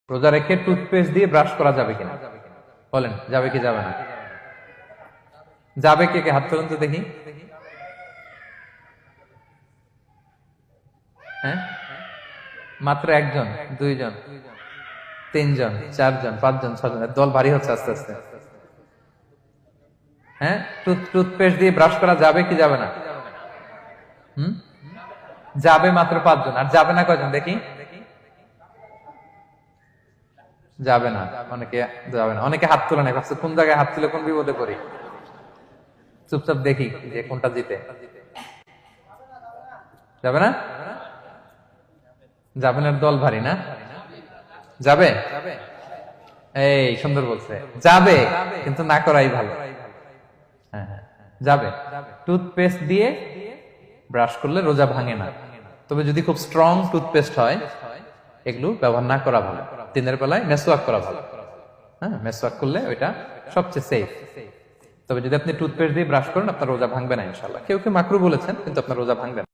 রোজা রেখে টুথপেস্ট দিয়ে ব্রাশ করা যাবে কিনা বলেন, যাবে কি যাবে না? যাবে, কে কে হাত তুলুন তো দেখি। হ্যাঁ, মাত্র একজন, দুইজন, তিনজন, চারজন, পাঁচজন, ছজন, দল ভারী হচ্ছে আস্তে আস্তে। হ্যাঁ, টুথপেস্ট দিয়ে ব্রাশ করা যাবে কি যাবে না? যাবে মাত্র পাঁচজন, আর যাবে না কয়জন দেখি? যাবে না, অনেকে যাবে না, অনেকে হাত তোলে না, ভাবছে কোন জায়গায় হাত তুলে কোন বিপদে পড়ি। চুপচাপ দেখি যে কোনটা জিতে। যাবে না? যাবে না, দল ভারী না? যাবে, এই সুন্দর বলছে, যাবে কিন্তু না করাই ভালো। হ্যাঁ হ্যাঁ, যাবে। টুথপেস্ট দিয়ে ব্রাশ করলে রোজা ভাঙে না, তবে যদি খুব স্ট্রং টুথপেস্ট হয় এগুলো ব্যবহার না করা ভালো। দিনের বেলায় মেসওয়াক করা ভালো। হ্যাঁ, মেসওয়াক করলে ওইটা সবচেয়ে সেফ। তবে যদি আপনি টুথপেস্ট দিয়ে ব্রাশ করেন আপনার রোজা ভাঙবে না ইনশাআল্লাহ। কেউ কেউ মাকরু বলেছেন, কিন্তু আপনার রোজা ভাঙবে না।